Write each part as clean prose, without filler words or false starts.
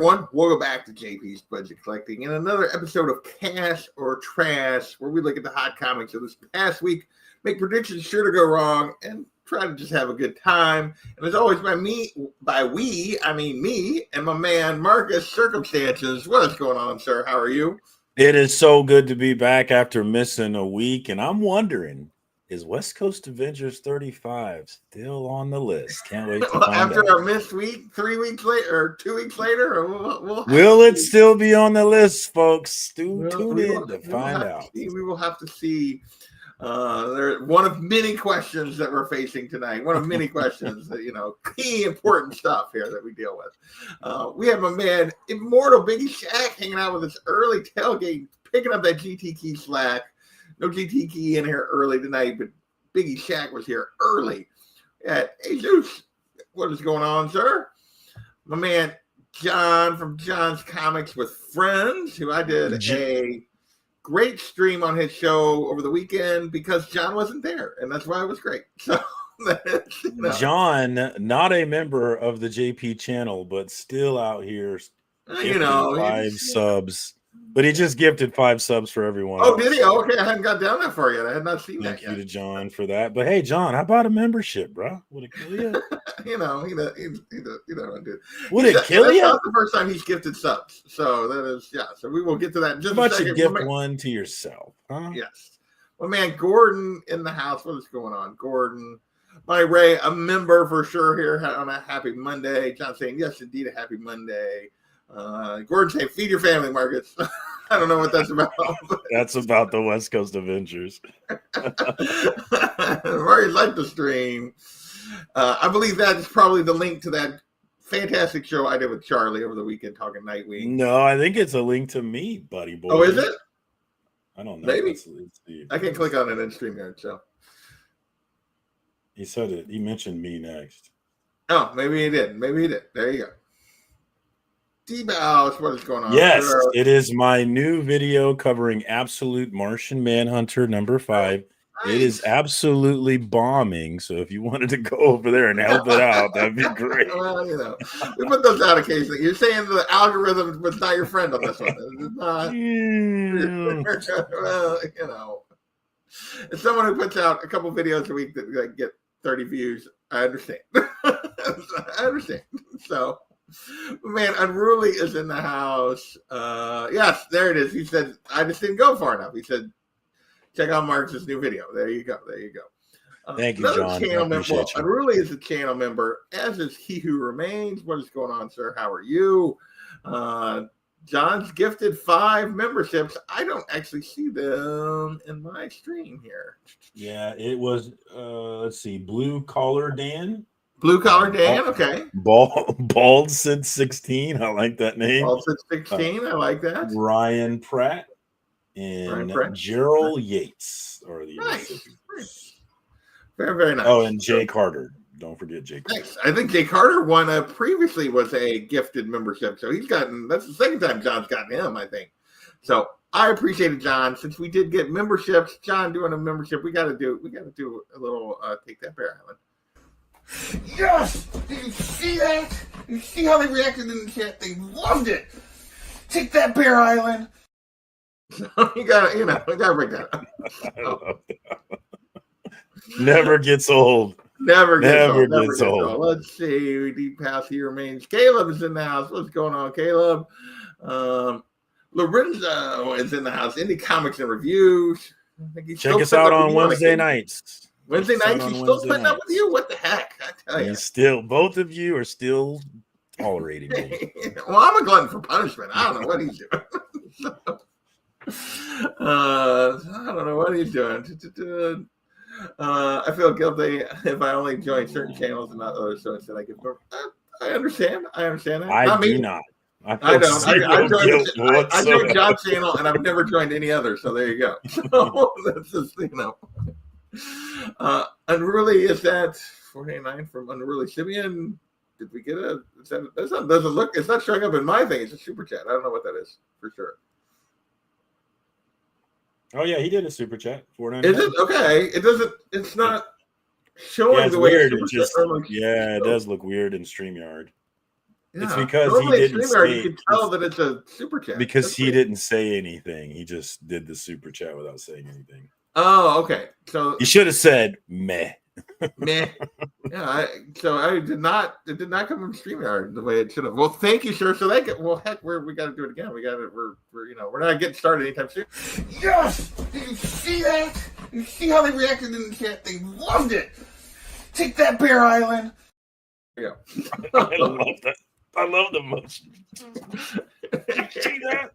everyone. Welcome back to JP's Budget Collecting and another episode of Cash or Trash, where we look at the hot comics of this past week, make predictions sure to go wrong, and try to just have a good time. And as always, I mean me and my man Marcus Circumstances. What is going on, sir? How are you? It is so good to be back after missing a week, and I'm wondering, is West Coast Avengers 35 still on the list? Can't wait to find after out. our missed week, 3 weeks later, or 2 weeks later, or will it still be on the list, folks? Tune in to find out. We will have to see. One of many questions that we're facing tonight. One of many questions that, key important stuff here that we deal with. We have my man, Immortal Biggie Shaq, hanging out with us early tailgate, picking up that GT Key slack. No GT Key in here early tonight, but Biggie Shaq was here early. Yeah, hey, Zeus, what is going on, sir? My man, John from John's Comics with Friends, who I did a great stream on his show over the weekend because John wasn't there, and that's why it was great. So, John, not a member of the JP channel, but still out here, five subs. But he just gifted 5 subs for everyone. Oh, did he? Oh, okay, I hadn't got down that far yet. I had not seen that yet. Thank you to John for that. But hey, John, how about a membership, bro? Would it kill you? He dude. Would it kill you? That's not the first time he's gifted subs. So that is, yeah. So we will get to that in just a second. You gift one to yourself, huh? Yes. Well, man, Gordon in the house. What is going on, Gordon? My Ray, a member for sure here on a happy Monday. John saying, yes, indeed, a happy Monday. Gordon saying, feed your family, Marcus. I don't know what that's about. That's about the West Coast Avengers. Marcus liked the stream. I believe that is probably the link to that fantastic show I did with Charlie over the weekend talking Nightwing. No, I think it's a link to me, buddy boy. Oh, is it? I don't know. Maybe. I can click on it in StreamYard, so. He said it. He mentioned me next. Oh, maybe he did. There you go. D-Bows, what is going on? Yes, it is my new video covering Absolute Martian Manhunter number 5. Nice. It is absolutely bombing. So if you wanted to go over there and help it out, that'd be great. Well, we put those out occasionally. You're saying the algorithm was not your friend on this one. It's not. Well, as someone who puts out a couple videos a week that get 30 views, I understand. I understand. So. Man, Unruly is in the house. Yes, there it is. He said, I just didn't go far enough. He said, check out Mark's new video. There you go. Thank you, John. Channel member. Unruly is a channel member, as is He Who Remains. What is going on, sir? How are you? John's gifted 5 memberships. I don't actually see them in my stream here. Yeah, it was, let's see, Blue Collar Dan. Blue Collar Dan, okay. Bald since 16. I like that name. Bald since 16. I like that. Ryan Pratt and Gerald Yates are the nice. Very, very nice. Oh, and Jay Carter. Don't forget Jay Carter. Nice. I think Jay Carter previously was a gifted membership. So that's the second time John's gotten him, I think. So I appreciate it, John. Since we did get memberships, John doing a membership, we gotta do a little Take That Bear Island. Yes! Did you see that? You see how they reacted in the chat? They loved it. Take that, Bear Island. we gotta break that up. I love that. Never gets old. Never gets old. Let's see. Deep House, He Remains. Caleb is in the house. What's going on, Caleb? Lorenzo is in the house. Indie Comics and Reviews. Check us out on Wednesday nights. Wednesday nights, he's still putting up with you? What the heck? I tell you. Both of you are still tolerating me. Well, I'm a glutton for punishment. I don't know what he's doing. I don't know what he's doing. I feel guilty if I only join certain channels and not others. So instead, I give more. I understand. that. I do not. I don't. I joined John's channel, and I've never joined any other. So there you go. So that's just Unruly is that 489 from Unruly Simeon. Did we get a? That doesn't look. It's not showing up in my thing. It's a super chat. I don't know what that is for sure. Oh yeah, he did a super chat. $4.99. Is it okay? It doesn't. It's not showing the way. Weird. It does look weird in StreamYard. It's Yeah. because he Normally, didn't StreamYard, you say can tell that it's a super chat. because That's he weird. didn't say anything. He just did the super chat without saying anything. Oh, okay. So He should have said meh. meh. Yeah. It did not come from StreamYard the way it should have. Well, thank you, sir. So heck, we got to do it again. We're not getting started anytime soon. Yes. Did you see that? You see how they reacted in the chat? They loved it. Take that, Bear Island. Yeah. I love that. I love the motion. Did you see that?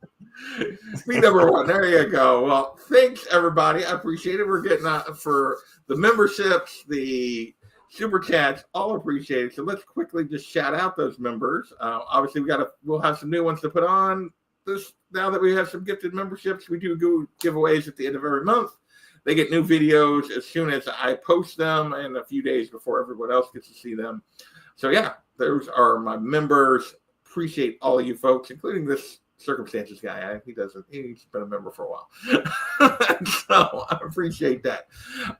Be number one. There you go. Well, thanks everybody. I appreciate it. We're getting out for the memberships, the super chats, all appreciated. So let's quickly just shout out those members. Obviously, we'll have some new ones to put on this now that we have some gifted memberships. We do giveaways at the end of every month. They get new videos as soon as I post them and a few days before everyone else gets to see them. So yeah, those are my members. Appreciate all of you folks, including this circumstances guy. He's been a member for a while. So I appreciate that.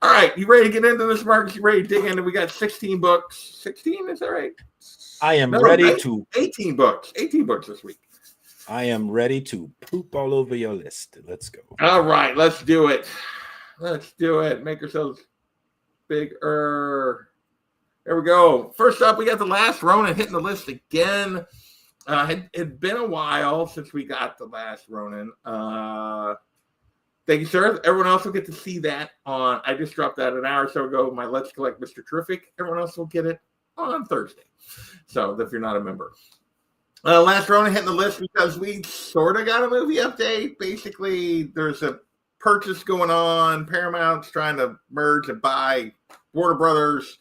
All right, you ready to get into this, Marcus? You ready to dig into? We got 16 books. 16, is that right? I am ready to 18 books. 18 books this week. I am ready to poop all over your list. Let's go. All right, let's do it. Let's do it. Make ourselves bigger. There we go. First up, we got The Last Ronin hitting the list again. It been a while since we got The Last Ronin. Thank you, sir. Everyone else will get to see that on. I just dropped that an hour or so ago. My Let's Collect Mr. Terrific. Everyone else will get it on Thursday. So if you're not a member. Last Ronin hitting the list because we sort of got a movie update. Basically, there's a purchase going on. Paramount's trying to merge and buy Warner Brothers.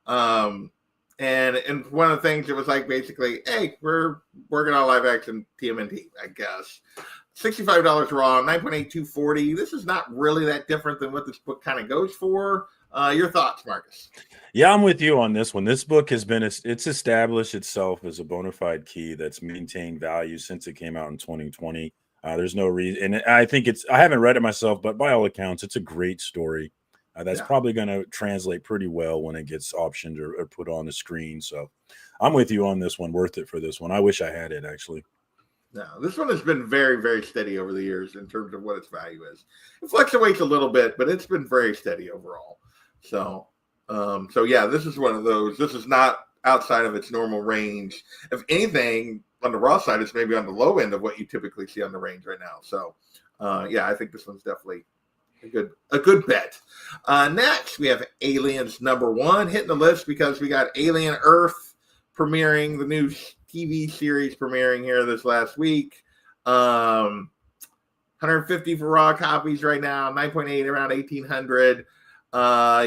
And one of the things it was like basically, hey, we're working on live action TMNT, I guess. $65 raw, 9.8240. This is not really that different than what this book kind of goes for. Your thoughts, Marcus? Yeah, I'm with you on this one. This book has been it's established itself as a bona fide key that's maintained value since it came out in 2020. There's no reason, and I think I haven't read it myself, but by all accounts, it's a great story. That's probably going to translate pretty well when it gets optioned or put on the screen. So I'm with you on this one. Worth it for this one. I wish I had it, actually. No, this one has been very, very steady over the years in terms of what its value is. It fluctuates a little bit, but it's been very steady overall. So yeah, this is one of those. This is not outside of its normal range. If anything, on the raw side, it's maybe on the low end of what you typically see on the range right now. So yeah, I think this one's definitely a good bet. Next, we have Aliens #1 hitting the list because we got Alien Earth premiering, the new TV series premiering here this last week. 150 for raw copies right now, 9.8 around 1,800.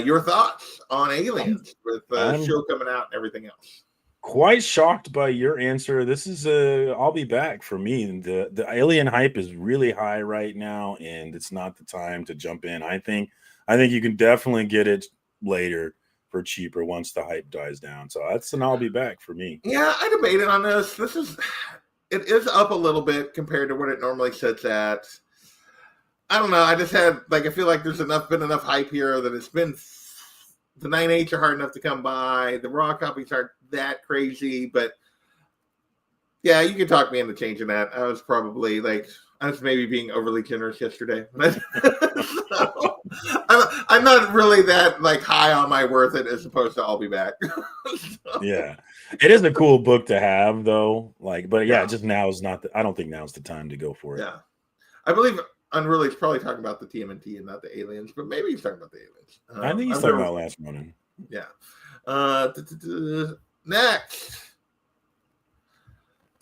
Your thoughts on Aliens with the show coming out and everything else? Quite shocked by your answer. This is I'll be back for me. The Alien hype is really high right now, and it's not the time to jump in. I think you can definitely get it later for cheaper once the hype dies down. So that's an I'll be back for me. Yeah, I debated on this. It is up a little bit compared to what it normally sits at. I don't know. I feel like there's been enough hype here that it's been. The 9.8s are hard enough to come by. The raw copies aren't that crazy, but yeah, you can talk me into changing that. I was maybe being overly generous yesterday. So, I'm not really that high on my worth it as opposed to I'll be back. So. Yeah, it is a cool book to have though. But yeah, just now is not. I don't think now's the time to go for it. Yeah, I believe. Unreal, he's probably talking about the TMNT and not the aliens, but maybe he's talking about the aliens. I think he's talking about Last Ronin. Yeah. Next.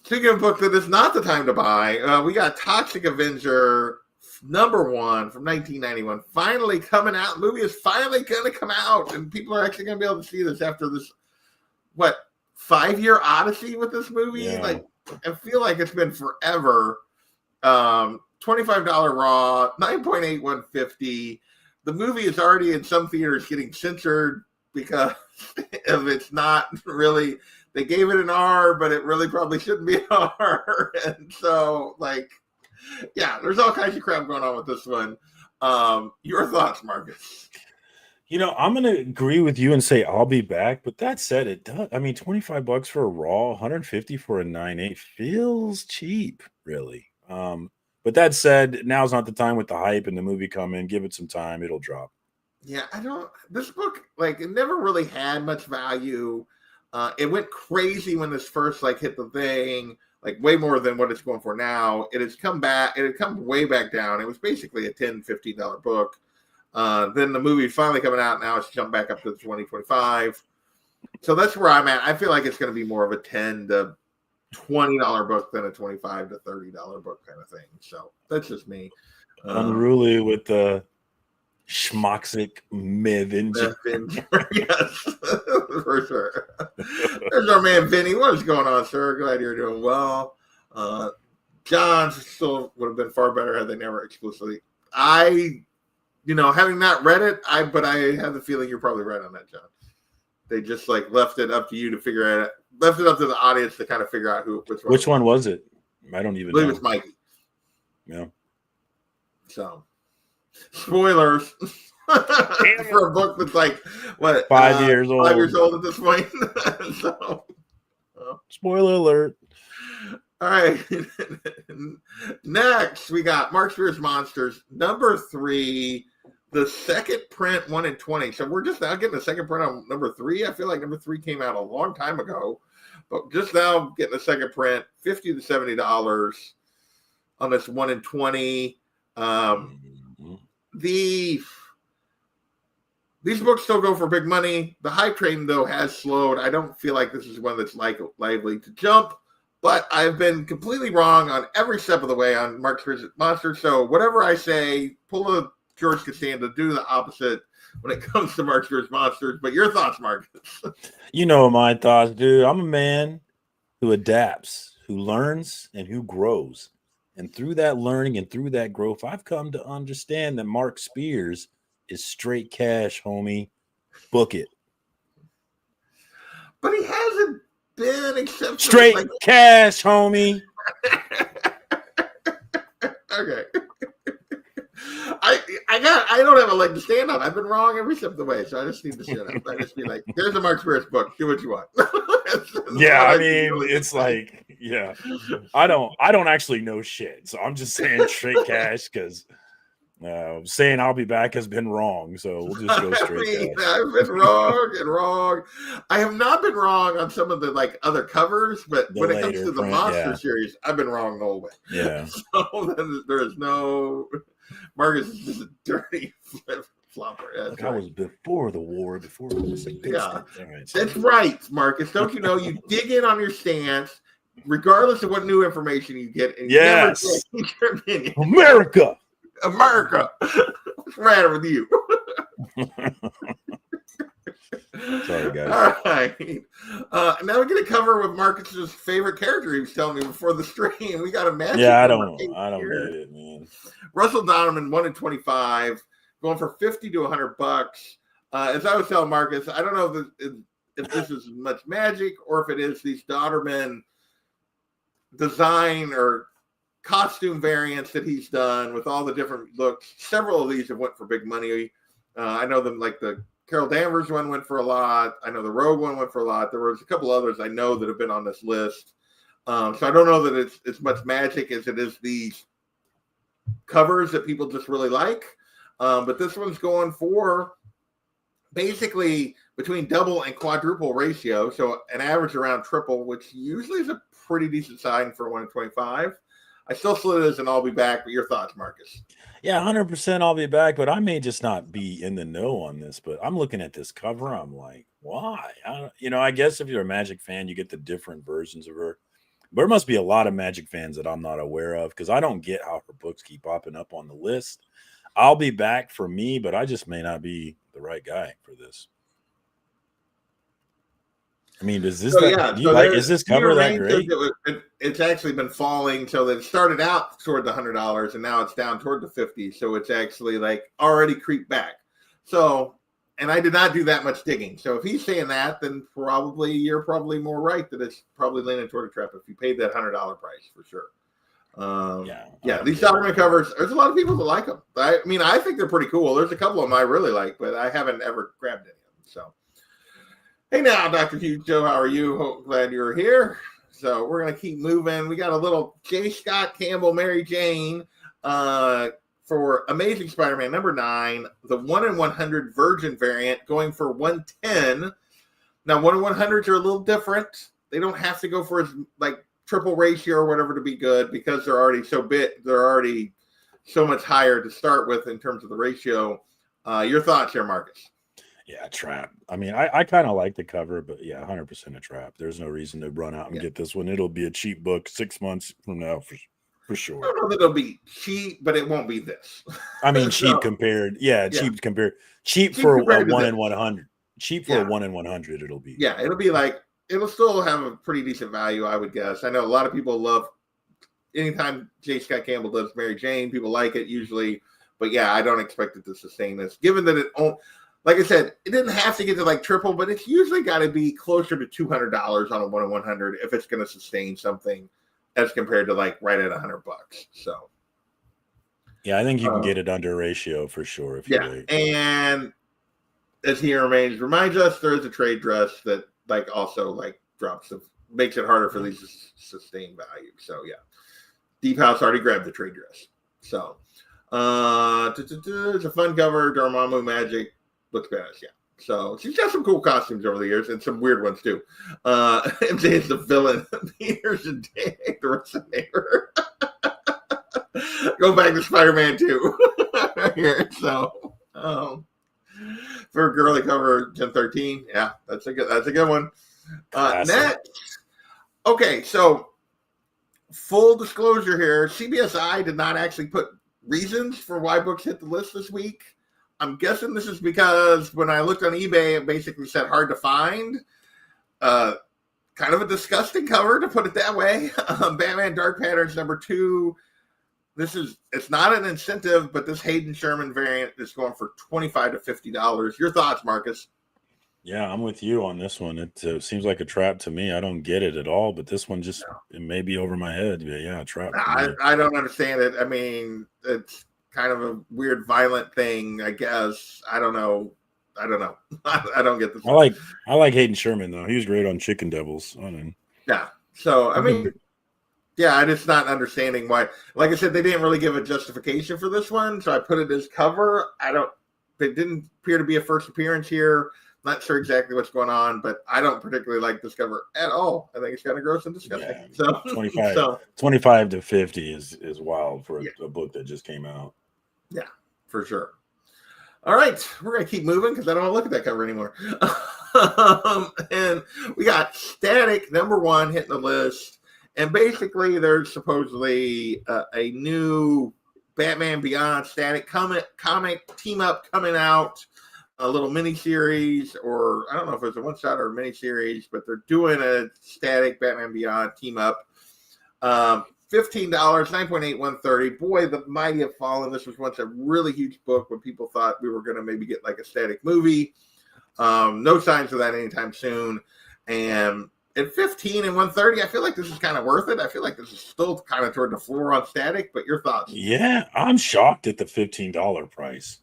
Speaking of a book that is not the time to buy, we got Toxic Avenger #1 from 1991 finally coming out. The movie is finally going to come out, and people are actually going to be able to see this after this, 5-year odyssey with this movie? Yeah. I feel like it's been forever. $25 raw, 9.8150. The movie is already in some theaters getting censored because of it's not really. They gave it an R, but it really probably shouldn't be an R. And so, yeah, there's all kinds of crap going on with this one. Your thoughts, Marcus? I'm going to agree with you and say I'll be back. But that said, it does. I mean, $25 for a Raw, 150 for a 9.8 feels cheap, really. But that said, now's not the time with the hype and the movie coming. Give it some time; it'll drop. Yeah, I don't. This book, like, it never really had much value. It went crazy when this first hit the thing, like way more than what it's going for now. It has come back. It had come way back down. It was basically a $10, $15 book. Then the movie finally coming out. Now it's jumped back up to 20, 25. So that's where I'm at. I feel like it's going to be more of a $10 to $20 book than a $25 to $30 book kind of thing. So that's just me. Unruly with the schmoxic Avenger. Yes, for sure. There's our man Vinny. What is going on, sir? Glad you're doing well. John's still would have been far better had they never exclusively. Having not read it, but I have the feeling you're probably right on that, John. They just left it up to you to figure it. Left it up to the audience to kind of figure out which one was it. I don't even know. I believe it's Magik. Yeah. So, spoilers for a book that's 5 years old. 5 years old at this point. So, spoiler alert. All right. Next, we got Mark Spears Monsters, number 3, the second print, 1 in 20. So we're just now getting the second print on number 3. I feel like number 3 came out a long time ago, but just now getting the second print, $50 to $70 on this 1 in 20. These books still go for big money. The hype train, though, has slowed. I don't feel like this is one that's lively to jump, but I've been completely wrong on every step of the way on Mark Spears Monsters. So whatever I say, pull a George Costanza, do the opposite when it comes to Mark Spears Monsters. But your thoughts, Marcus? My thoughts, dude. I'm a man who adapts, who learns, and who grows. And through that learning and through that growth, I've come to understand that Mark Spears is straight cash, homie. Book it. But he hasn't been except straight cash, homie. Okay. I don't have a leg to stand on. I've been wrong every step of the way, so I just need to shut up. I just be like, there's a Mark Spears book. Do what you want. Yeah, I mean, it's yeah. I don't actually know shit, so I'm just saying straight cash because saying I'll be back has been wrong. So we'll just go straight cash. I've been wrong. I have not been wrong on some of the other covers, but when it comes to the Monster series, I've been wrong the whole way. Yeah. So there is no. Marcus is just a dirty flopper. That was before the war, before it was That's right, Marcus. Don't you know you dig in on your stance, regardless of what new information you get, and yes, you never your opinion. America. What's the matter with you? Sorry, guys. All right. Now we're going to cover with Marcus's favorite character he was telling me before the stream. We got a match. Yeah, I don't get it, man. Russell Donovan, 1 in 25, going for $50 to $100. As I was telling Marcus, I don't know if this is much magic or if it is these Dodderman design or costume variants that he's done with all the different looks. Several of these have went for big money. I know them the Carol Danvers one went for a lot. I know the Rogue one went for a lot. There was a couple others I know that have been on this list. So I don't know that it's as much magic as it is these covers that people just really like. But this one's going for basically between double and quadruple ratio. So an average around triple, which usually is a pretty decent sign for 1 in 25. I still slid it as an I'll be back, but your thoughts, Marcus? Yeah, 100% I'll be back, but I may just not be in the know on this, but I'm looking at this cover. I'm like, why? I guess if you're a Magic fan, you get the different versions of her. But there must be a lot of Magic fans that I'm not aware of because I don't get how her books keep popping up on the list. I'll be back for me, but I just may not be the right guy for this. I mean, is this is this cover that great? It's actually been falling. So it started out toward the $100 and now it's down toward the $50. So it's actually already creeped back. So, and I did not do that much digging. So if he's saying that, then you're probably more right that it's probably leaning toward a trap if you paid that $100 price for sure. Yeah, these Spider-Man covers, there's a lot of people that like them. I mean, I think they're pretty cool. There's a couple of them I really like, but I haven't ever grabbed any of them. So, hey now, Dr. Hugh Joe, how are you? Glad you're here. So we're going to keep moving. We got a little J. Scott Campbell, Mary Jane for Amazing Spider-Man number 9, the 1 in 100 Virgin variant going for 110. Now, 1 in 100s are a little different. They don't have to go for as like triple ratio or whatever to be good because they're already so big. They're already so much higher to start with in terms of the ratio. Your thoughts here, Marcus? Yeah, trap. I mean, I kind of like the cover, but yeah, 100% a trap. There's no reason to run out and get this one. It'll be a cheap book 6 months from now for sure. I don't know that it'll be cheap, but it won't be this. I mean, cheap compared. Yeah, cheap compared. Cheap for a 1 in 100. Cheap for a 1 in 100. It'll be. Yeah, it'll be like. It'll still have a pretty decent value, I would guess. I know a lot of people love anytime J. Scott Campbell does Mary Jane, people like it usually. But yeah, I don't expect it to sustain this. Given that it, like I said, it didn't have to get to like triple, but it's usually got to be closer to $200 on a 1 in 100 if it's going to sustain something as compared to like right at $100. So yeah, I think you can get it under ratio for sure. If you wait. And as he reminds us, there is a trade dress that like also like makes it harder for these to sustain value. So yeah, Deep House already grabbed the trade dress. So it's a fun cover. Dormammu Magik looks badass. Yeah. So she's got some cool costumes over the years and some weird ones too. MJ is the villain. Peter's a dick. The rest of the neighbor. Go back to Spider-Man 2 here. So for a girly cover, Gen 13. Yeah, that's a good one. Next. Okay, so full disclosure here, CBSI did not actually put reasons for why books hit the list this week. I'm guessing this is because when I looked on eBay, it basically said hard to find. Kind of a disgusting cover, to put it that way. Batman Dark Patterns number 2. It's not an incentive, but this Hayden Sherman variant is going for $25 to $50. Your thoughts, Marcus? Yeah, I'm with you on this one. It seems like a trap to me. I don't get it at all, but this one just it may be over my head. Yeah, trap. I don't understand it. I mean, it's kind of a weird, violent thing, I guess. I don't know. I don't get this. I like Hayden Sherman though. He was great on Chicken Devils. Yeah. So I mean. Yeah, I'm just not understanding why. Like I said, they didn't really give a justification for this one, so I put it as cover. They didn't appear to be a first appearance here. Not sure exactly what's going on, but I don't particularly like this cover at all. I think it's kind of gross and disgusting. Yeah, so 25 to 50 is wild for a book that just came out. Yeah, for sure. All right, we're gonna keep moving because I don't want to look at that cover anymore. And we got Static number 1 hitting the list. And basically, there's supposedly a new Batman Beyond Static comic team up coming out, a little mini series, or I don't know if it's a one shot or a mini series, but they're doing a Static Batman Beyond team up. $15, 9.8, 130. Boy, the mighty have fallen. This was once a really huge book when people thought we were going to maybe get like a Static movie. No signs of that anytime soon. And at 15 and 130, I feel like this is kind of worth it. I feel like this is still kind of toward the floor on Static, but your thoughts? Yeah, I'm shocked at the $15 price.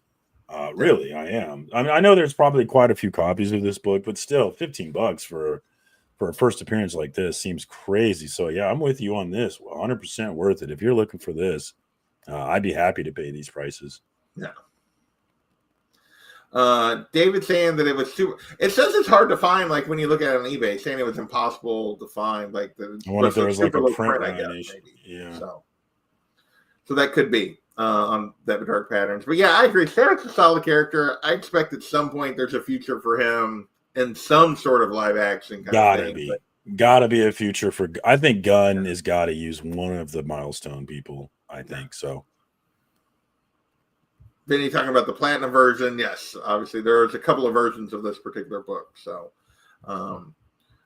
Really, I am. I mean, I know there's probably quite a few copies of this book, but still, $15 for a first appearance like this seems crazy. So yeah, I'm with you on this. 100% worth it. If you're looking for this, I'd be happy to pay these prices. Yeah. David saying that it was super. It says it's hard to find, like when you look at it on eBay, saying it was impossible to find. Like I wonder if there was like a print line. Yeah. So that could be on that Dark Patterns. But yeah, I agree. Static's a solid character. I expect at some point there's a future for him in some sort of live action. Gotta be a future for. I think Gunn has got to use one of the Milestone people. I think so. Vinny talking about the platinum version. Yes, obviously there's a couple of versions of this particular book. So, all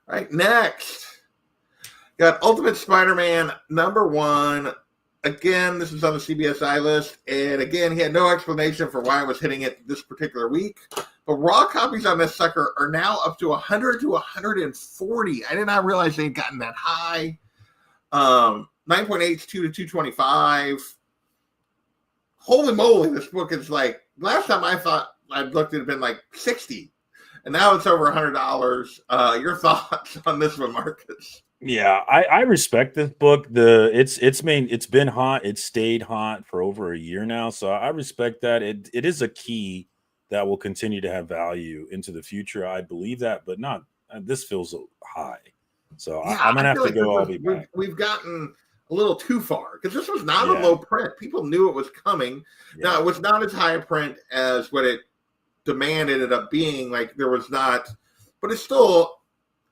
right, next got Ultimate Spider-Man number 1. Again, this is on the CBSI list, and again, he had no explanation for why I was hitting it this particular week. But raw copies on this sucker are now up to 100 to 140. I did not realize they'd gotten that high. Not 9.8 is 2 to 225. Holy moly, this book is like, last time I thought I'd looked, it had been like 60, and now it's over $100. Your thoughts on this one, Marcus? Yeah, I respect this book. It's been hot. It stayed hot for over a year now, so I respect that. It is a key that will continue to have value into the future. I believe that, but not this feels high. So Yeah, I'm gonna I have feel to like go. I'll be back. we've gotten a little too far because this was not a Yeah, low print. People knew it was coming. Now, yeah, it was not as high a print as what it demand ended up being. Like, there was not, but it's still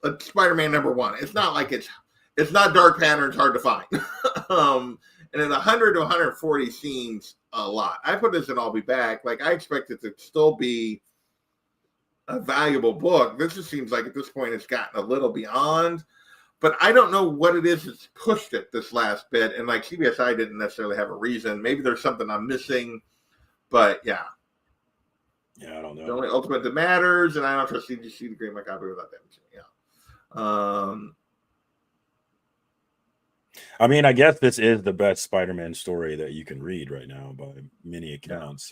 a Spider-Man #1. It's not like it's not Dark Patterns hard to find. And at 100 to 140 seems a lot. I put this in I'll Be Back. Like, I expect it to still be a valuable book. This just seems like at this point it's gotten a little beyond. But I don't know what it is that's pushed it this last bit. And like CBSI didn't necessarily have a reason. Maybe there's something I'm missing. But yeah. yeah. I don't The know. only ultimate that matters, and I don't trust CGC to grade my copy without that. Yeah. I mean, I guess this is the best Spider-Man story that you can read right now by many accounts.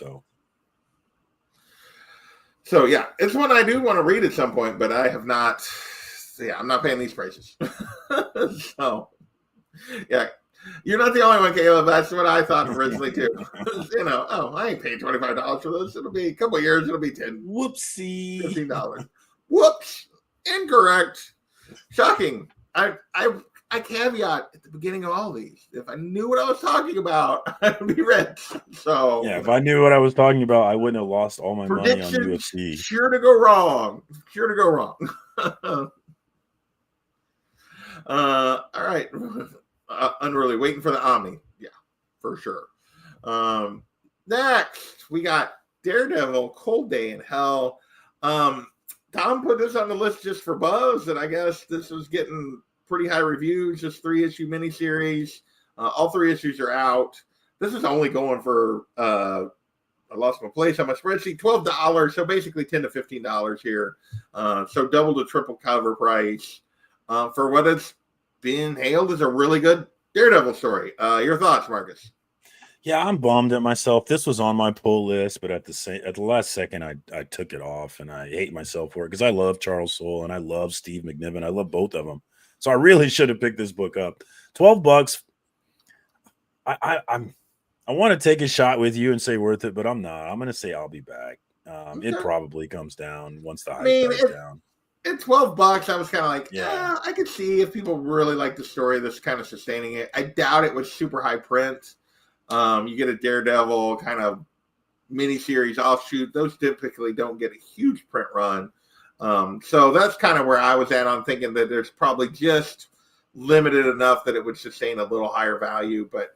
So yeah, it's one I do want to read at some point, but I have not. Yeah, I'm not paying these prices. So yeah, you're not the only one, Caleb. That's what I thought originally too. I ain't paying $25 for this. It'll be a couple of years. It'll be Whoopsie. $15. Whoops, incorrect. Shocking. I caveat at the beginning of all these. If I knew what I was talking about, I'd be rich. So Yeah, if I knew what I was talking about, I wouldn't have lost all my money on predictions UFC. sure to go wrong. Sure to go wrong. All right. Unruly. Waiting for the Omni. Yeah, for sure. Next, we got Daredevil, Cold Day in Hell. Tom put this on the list just for buzz, and I guess this was getting pretty high reviews. Just 3-issue miniseries. All 3 issues are out. This is only going for I lost my place on my spreadsheet. $12, so basically $10 to $15 here. So double to triple cover price for what it's been hailed as a really good Daredevil story. Your thoughts, Marcus? Yeah, I'm bummed at myself. This was on my pull list, but at the last second, I took it off, and I hate myself for it because I love Charles Soule and I love Steve McNiven. I love both of them, so I really should have picked this book up. $12. I want to take a shot with you and say worth it, but I'm not. I'm going to say I'll be back. Okay. It probably comes down once the hype dies down. At $12, I was kind of like, Yeah. I could see if people really like the story that's kind of sustaining it. I doubt it was super high print. You get a Daredevil kind of miniseries offshoot. Those typically don't get a huge print run. So that's kind of where I was at on thinking that there's probably just limited enough that it would sustain a little higher value, but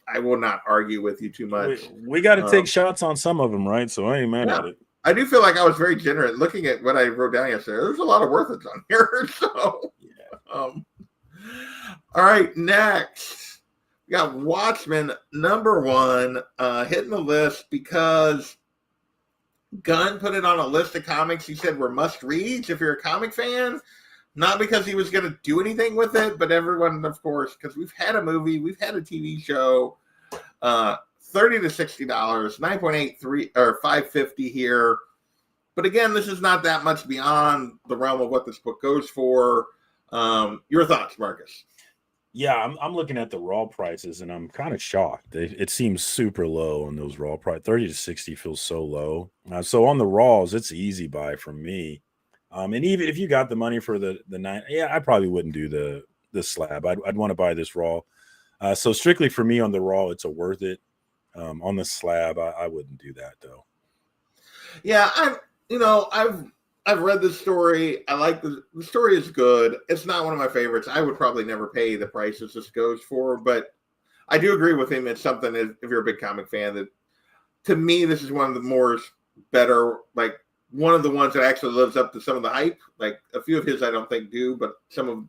I will not argue with you too much. We got to take shots on some of them, right? So I ain't mad at it. I do feel like I was very generous. Looking at what I wrote down yesterday, there's a lot of worth it on here. So, yeah. All right, next we got Watchmen #1 hitting the list because Gunn put it on a list of comics he said were must reads if you're a comic fan. Not because he was going to do anything with it, but everyone, of course, because we've had a movie, we've had a TV show. $30 to $60, 9.83 or 550 here. But again, this is not that much beyond the realm of what this book goes for. Your thoughts, Marcus? Yeah, I'm looking at the raw prices and I'm kind of shocked. It seems super low on those raw prices. 30 to 60 feels so low. So on the raws, it's an easy buy from me. And even if you got the money for the 9, I probably wouldn't do the slab. I'd want to buy this raw. So strictly for me on the raw, it's a worth it. On the slab, I wouldn't do that though. Yeah, I've read this story. I like the story is good. It's not one of my favorites. I would probably never pay the prices this goes for, but I do agree with him. It's something if you're a big comic fan that to me, this is one of the more better, like one of the ones that actually lives up to some of the hype. Like a few of his I don't think do, but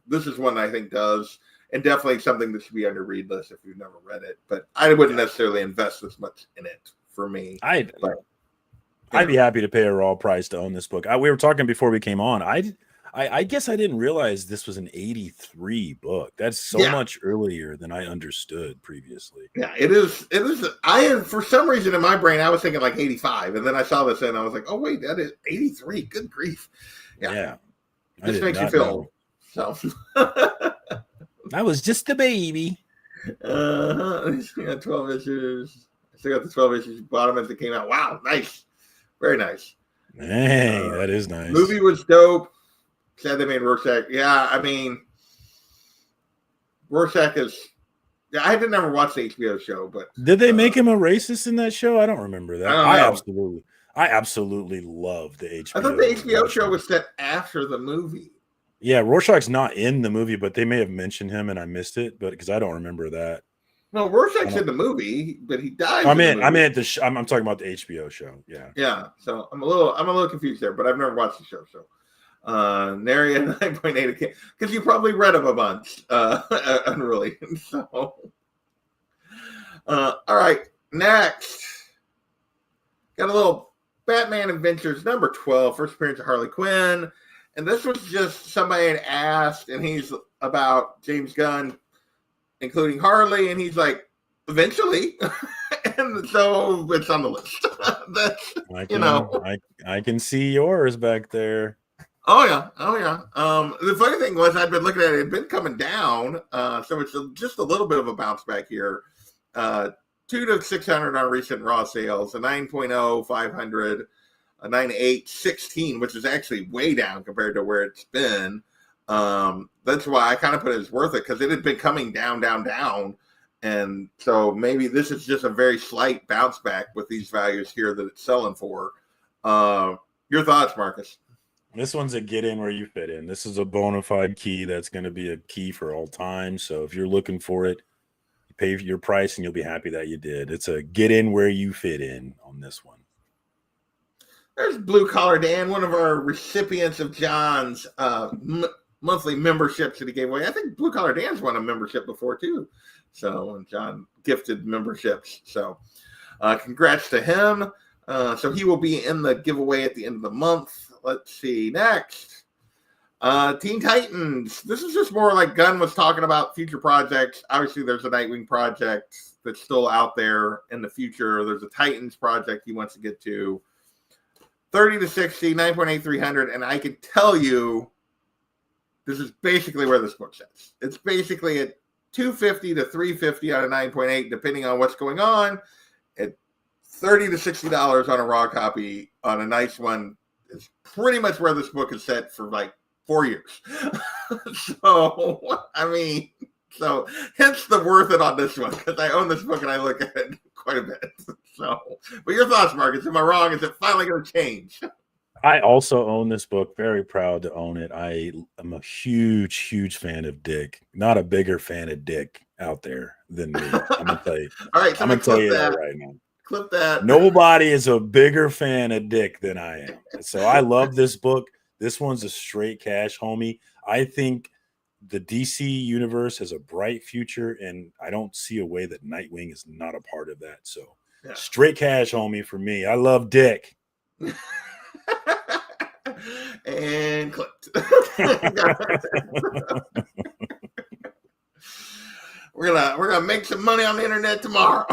this is one I think does. And definitely something that should be on your read list if you've never read it. But I wouldn't necessarily invest this much in it for me. I'd be happy to pay a raw price to own this book. We were talking before we came on. I I guess I didn't realize this was an 83 book. That's so Yeah. much earlier than I understood previously. Yeah, it is. It is. For some reason in my brain, I was thinking like 85. And then I saw this and I was like, oh, wait, that is 83. Good grief. Yeah. I This did makes you not feel know. old. So. I was just a baby. Yeah, 12 issues. I still got the 12 issues bottom as it came out. Wow, nice. Very nice. Hey, that is nice. Movie was dope. Sad they made Rorschach. Yeah, I mean, Rorschach is. Yeah, I didn't ever watch the HBO show, but did they make him a racist in that show? I don't remember that. I don't know. I absolutely love the HBO. I thought the HBO show was set after the movie. Yeah, Rorschach's not in the movie, but they may have mentioned him and I missed it, but because I don't remember that. No, Rorschach's in the movie, but he dies. I'm talking about the HBO show. Yeah. Yeah. So I'm a little confused there, but I've never watched the show. So Nary at 9.8 because you probably read him a bunch. Unruly. So all right. Next. Got a little Batman Adventures number 12, first appearance of Harley Quinn. And this was just somebody had asked, and he's about James Gunn, including Harley, and he's like, eventually. And so it's on the list. I can see yours back there. Oh yeah. The funny thing was I'd been looking at it had been coming down, so it's just a little bit of a bounce back here. 2 to 600 on recent raw sales, a 9.0, 500, a 9.8, 16, which is actually way down compared to where it's been. That's why I kind of put it as worth it, because it had been coming down. And so maybe this is just a very slight bounce back with these values here that it's selling for. Your thoughts, Marcus? This one's a get in where you fit in. This is a bona fide key that's going to be a key for all time. So if you're looking for it, you pay your price and you'll be happy that you did. It's a get in where you fit in on this one. There's Blue Collar Dan, one of our recipients of John's monthly memberships that he gave away. I think Blue Collar Dan's won a membership before too. So John gifted memberships. So congrats to him. So he will be in the giveaway at the end of the month. Let's see. Next. Teen Titans. This is just more like Gunn was talking about future projects. Obviously, there's a Nightwing project that's still out there in the future. There's a Titans project he wants to get to. 30 to 60, 9.8, 300. And I can tell you, this is basically where this book sits. It's basically at 250 to 350 out of 9.8, depending on what's going on. At $30 to $60 on a raw copy on a nice one is pretty much where this book is set for like 4 years. So hence the worth it on this one, because I own this book and I look at it quite a bit. So, but your thoughts, Marcus? Am I wrong? Is it finally going to change? I also own this book. Very proud to own it. I am a huge fan of Dick. Not a bigger fan of Dick out there than me. I'm gonna tell you. All right, I'm gonna tell you that right now. Clip that. Nobody is a bigger fan of Dick than I am. So I love this book. This one's a straight cash, homie. I think the DC universe has a bright future, and I don't see a way that Nightwing is not a part of that. So straight cash, homie, for me. I love Dick. And clipped. We're gonna make some money on the internet tomorrow.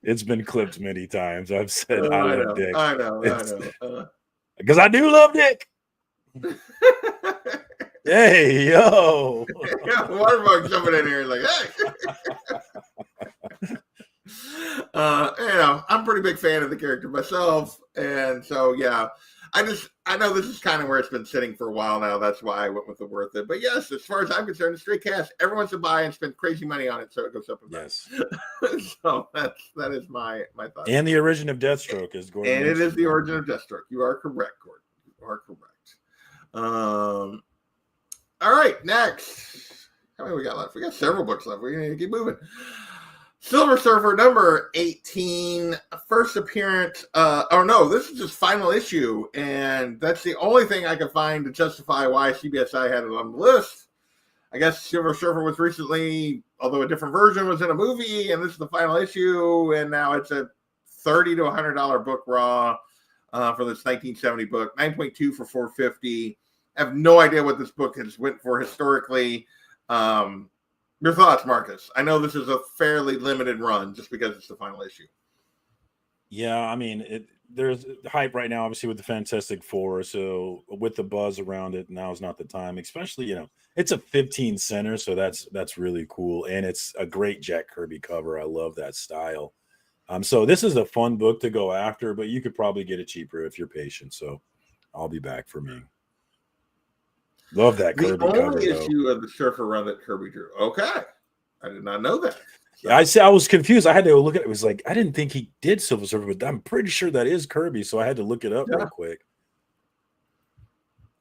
It's been clipped many times. I've said I love Dick. I know. Because I do love Dick. Hey, yo. Watermark jumping in here like, hey. I'm a pretty big fan of the character myself. And so, I know this is kind of where it's been sitting for a while now. That's why I went with the worth it. But yes, as far as I'm concerned, it's straight cash. Everyone's to buy and spend crazy money on it, so it goes up and down. Yes. So that is my thought. And the origin of Deathstroke is Gordon. And it is the origin of Deathstroke. You are correct, Gordon. You are correct. All right, next. How many we got left? We got several books left. We need to keep moving. Silver Surfer number 18, first appearance. This is just final issue, and that's the only thing I can find to justify why CBSI had it on the list. I guess Silver Surfer was recently, although a different version, was in a movie, and this is the final issue, and now it's a $30 to $100 book raw. for this 1970 book. 9.2 for 450. I have no idea what this book has went for historically. Your thoughts, Marcus? I know this is a fairly limited run just because it's the final issue. Yeah, I mean, there's hype right now, obviously, with the Fantastic Four. So with the buzz around it, now is not the time. Especially, it's a 15 center, so that's really cool, and it's a great Jack Kirby cover. I love that style. So this is a fun book to go after, but you could probably get it cheaper if you're patient. So I'll be back for me. Love that Kirby cover. The only issue of the Surfer run that Kirby drew. Okay, I did not know that. So. I was confused. I had to look at it. It was like I didn't think he did Silver Surfer, but I'm pretty sure that is Kirby. So I had to look it up real quick.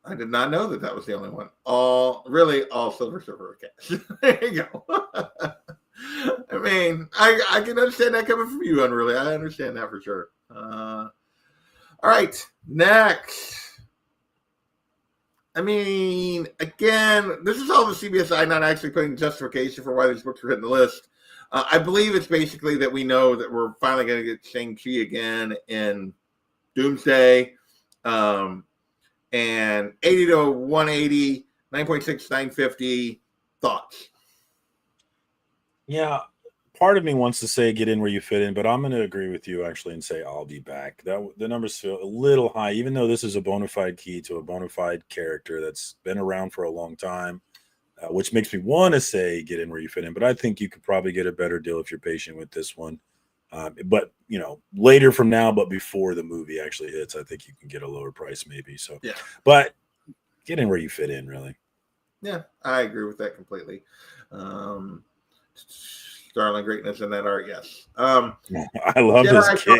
I did not know that was the only one. All Silver Surfer cast. There you go. I mean, I can understand that coming from you, Unruly. I understand that for sure. All right, next. I mean, again, this is all the CBSI not actually putting justification for why these books were hitting the list. I believe it's basically that we know that we're finally going to get Shang-Chi again in Doomsday. And 80 to 180, 9.6, 950. Thoughts? Yeah, part of me wants to say get in where you fit in, but I'm going to agree with you actually and say I'll be back. The numbers feel a little high, even though this is a bona fide key to a bona fide character that's been around for a long time, which makes me want to say get in where you fit in. But I think you could probably get a better deal if you're patient with this one. But later from now, but before the movie actually hits, I think you can get a lower price maybe. So yeah, but get in where you fit in, really. Yeah, I agree with that completely. Startling greatness in that art, yes. I love this kick.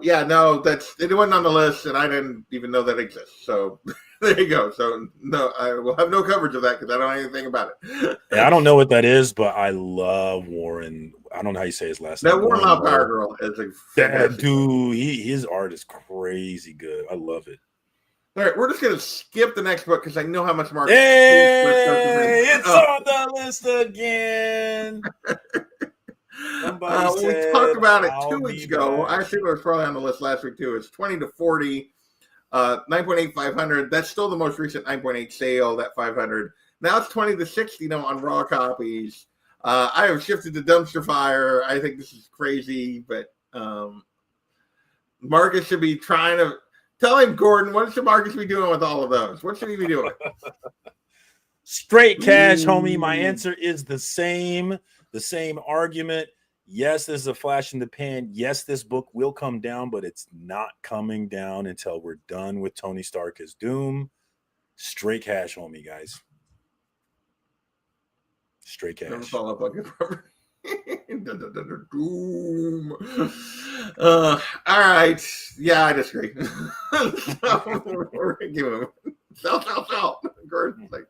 Yeah, no, it wasn't on the list, and I didn't even know that exists. So there you go. So no, I will have no coverage of that because I don't know anything about it. Yeah, I don't know what that is, but I love Warren. I don't know how you say his last name. That Warren Power Girl is a that dude. His art is crazy good. I love it. All right, we're just going to skip the next book because I know how much Mark. Hey, it's on the list again. We talked about it 2 weeks ago. I assume it was probably on the list last week too. It's 20 to 40, 9.8, 500. That's still the most recent 9.8 sale, that 500. Now it's 20 to 60 on raw copies. I have shifted to Dumpster Fire. I think this is crazy, but Marcus should be trying to. Tell him, Gordon, what should Marcus be doing with all of those? What should he be doing? Straight cash, homie. My answer is the same argument. Yes, this is a flash in the pan. Yes, this book will come down, but it's not coming down until we're done with Tony Stark as Doom. Straight cash, homie, guys. Straight cash. Never follow up on good property. Doom. All right. Yeah, I disagree. We're gonna give him sell. Gordon's like,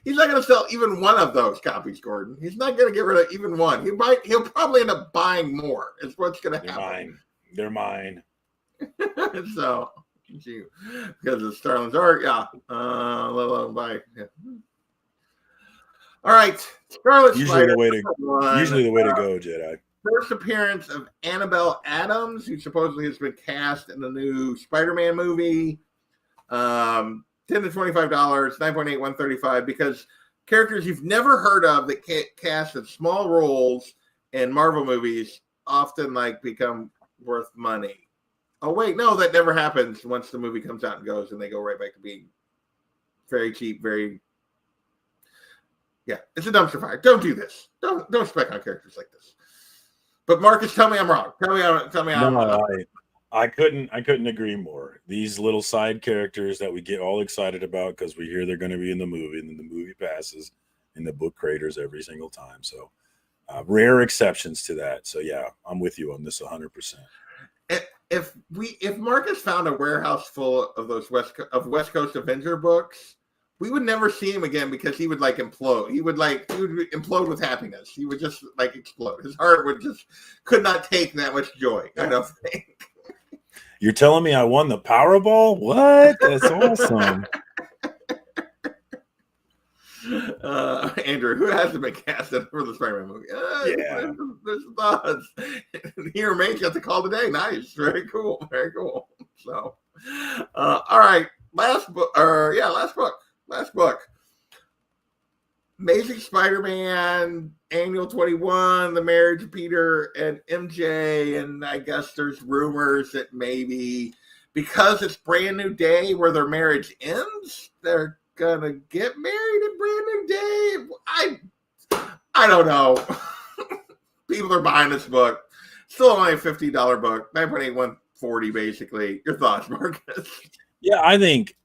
he's not gonna sell even one of those copies, Gordon. He's not gonna get rid of even one. He'll probably end up buying more. Is what's gonna happen. They're mine. So because of Starling's art, yeah. Let alone buy. Yeah. All right, Scarlet usually Spider. Usually the way to go, Jedi. First appearance of Annabelle Adams, who supposedly has been cast in the new Spider-Man movie. $10 to $25, 9.8, 135. Because characters you've never heard of that cast in small roles in Marvel movies often become worth money. Oh wait, no, that never happens once the movie comes out and goes, and they go right back to being very cheap, very. Yeah, it's a dumpster fire. Don't do this. Don't spec on characters like this. But Marcus, tell me I'm wrong. Tell me I'm wrong. I couldn't agree more. These little side characters that we get all excited about because we hear they're going to be in the movie, and then the movie passes, and the book craters every single time. So rare exceptions to that. So yeah, I'm with you on this 100%. If Marcus found a warehouse full of those West Coast Avenger books, we would never see him again because he would implode. He would implode with happiness. He would just explode. His heart could not take that much joy. I don't think. You're telling me I won the Powerball? What? That's awesome. Andrew, who hasn't been casted for the Spider-Man movie? Yeah. There's thoughts. He remains got the call today. Nice. Very cool. Very cool. So, all right. Last book. Last book. Amazing Spider-Man Annual 21, the marriage of Peter and MJ, and I guess there's rumors that maybe because it's Brand New Day where their marriage ends, they're gonna get married in Brand New Day. I don't know. People are buying this book. Still only a $50 book, 9.8140 basically. Your thoughts, Marcus? Yeah, I think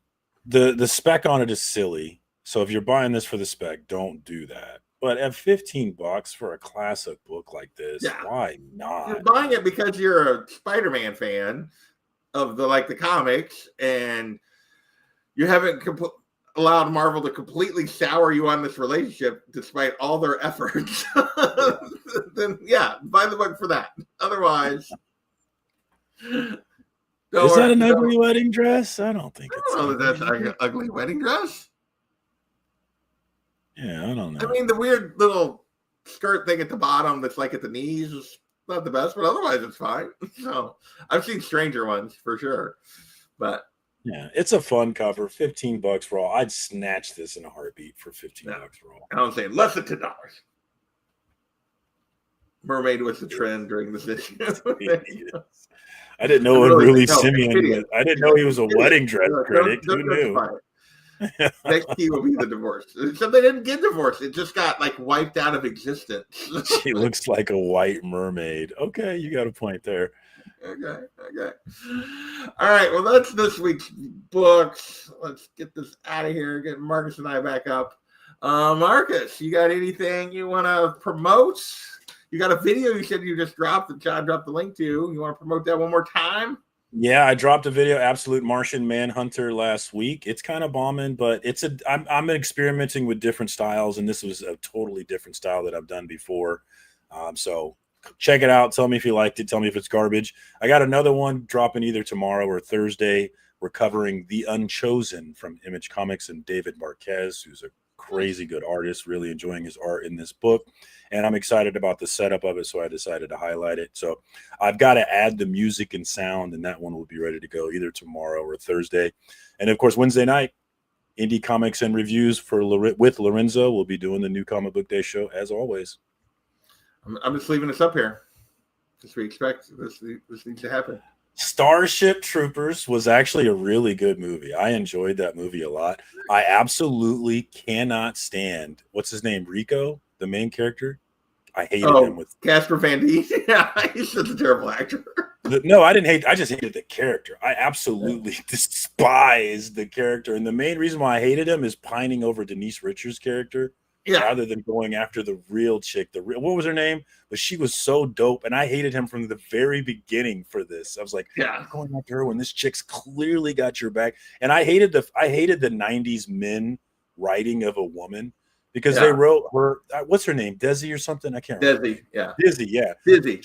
the spec on it is silly. So if you're buying this for the spec, don't do that. But at $15 for a classic book like this, why not? You're buying it because you're a Spider-Man fan of the comics, and you haven't allowed Marvel to completely sour you on this relationship despite all their efforts. Then buy the book for that. Otherwise, is that an ugly wedding dress? I don't think it's. Oh, that's an ugly wedding dress. Yeah, I don't know. I mean, the weird little skirt thing at the bottom that's like at the knees is not the best, but otherwise it's fine. So I've seen stranger ones for sure. But yeah, it's a fun cover. $15 for all. I'd snatch this in a heartbeat for $15 for all. I'm saying less than $10. Mermaid was the trend during this issue. I didn't know Simeon. I didn't know he was a wedding dress critic. Who knew? Next key will be the divorce. Except they didn't get divorced. It just got wiped out of existence. She looks like a white mermaid. Okay, you got a point there. Okay. All right. Well, that's this week's books. Let's get this out of here. Get Marcus and I back up. Marcus, you got anything you want to promote? You got a video you said you just dropped that John dropped the link to. You want to promote that one more time? Yeah, I dropped a video, Absolute Martian Manhunter, last week. It's kind of bombing, but I'm experimenting with different styles, and this was a totally different style that I've done before. So check it out. Tell me if you liked it. Tell me if it's garbage. I got another one dropping either tomorrow or Thursday. We're covering The Unchosen from Image Comics and David Marquez, who's a crazy good artist. Really enjoying his art in this book. And I'm excited about the setup of it, so I decided to highlight it. So I've got to add the music and sound, and that one will be ready to go either tomorrow or Thursday. And, of course, Wednesday night, Indie Comics and Reviews with Lorenzo. We'll be doing the new Comic Book Day show, as always. I'm just leaving this up here because we expect this needs to happen. Starship Troopers was actually a really good movie. I enjoyed that movie a lot. I absolutely cannot stand, what's his name, Rico, the main character. I hated him with Casper Van Dien. Yeah, he's such a terrible actor. No, I didn't hate. I just hated the character. I absolutely despised the character, and the main reason why I hated him is pining over Denise Richards' character rather than going after the real chick. What was her name? But she was so dope, and I hated him from the very beginning for this. I was like, I'm going after her when this chick's clearly got your back. And I hated the '90s men writing of a woman. Because they wrote her, what's her name? Desi or something? I can't remember. Desi, yeah. Dizzy, yeah. Dizzy.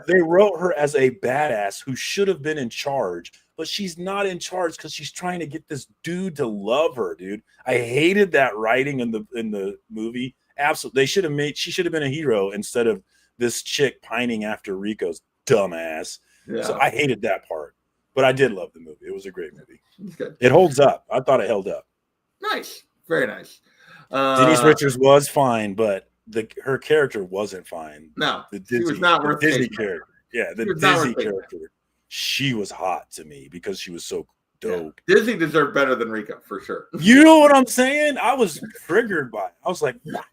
They wrote her as a badass who should have been in charge, but she's not in charge because she's trying to get this dude to love her, dude. I hated that writing in the movie. Absolutely. She should have been a hero instead of this chick pining after Rico's dumbass. Yeah. So I hated that part. But I did love the movie. It was a great movie. It's good. It holds up. I thought it held up. Nice. Very nice. Denise Richards was fine, but her character wasn't fine. No, she was not worth the Disney character. Yeah, the Disney character. She was hot to me because she was so dope. Yeah. Disney deserved better than Rico for sure. You know what I'm saying? I was triggered by it. I was like, what?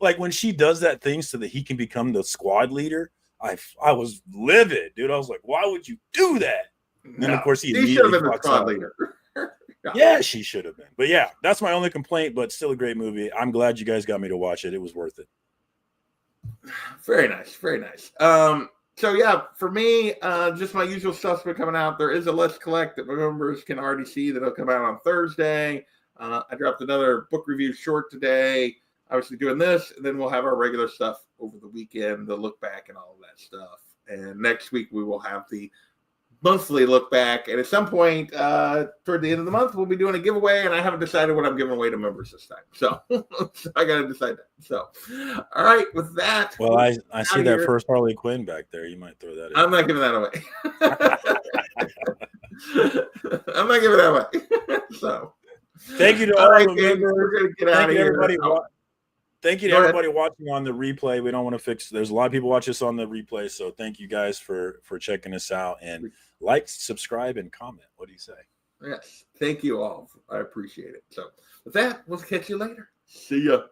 Like when she does that thing so that he can become the squad leader. I was livid, dude. I was like, why would you do that? And then of course he should have been the squad leader. Yeah, she should have been. But yeah, that's my only complaint, but still a great movie. I'm glad you guys got me to watch it. It was worth it. Very nice. Very nice. So yeah, for me, just my usual stuff's been coming out. There is a Let's Collect that my members can already see that'll come out on Thursday. I dropped another book review short today. Obviously doing this, and then we'll have our regular stuff over the weekend, the look back and all of that stuff. And next week we will have the monthly look back. And at some point toward the end of the month, we'll be doing a giveaway. And I haven't decided what I'm giving away to members this time. So, so I got to decide that. So, all right, with that. Well, I see that first Harley Quinn back there. You might throw that in. I'm not giving that away. I'm not giving that away. So, thank you to all right, the members. We're going to get out of here. Thank you to everybody watching on the replay. We don't want to fix. There's a lot of people watch us on the replay, so thank you guys for checking us out, and like, subscribe, and comment. What do you say? Yes, thank you all. I appreciate it. So with that, we'll catch you later. See ya.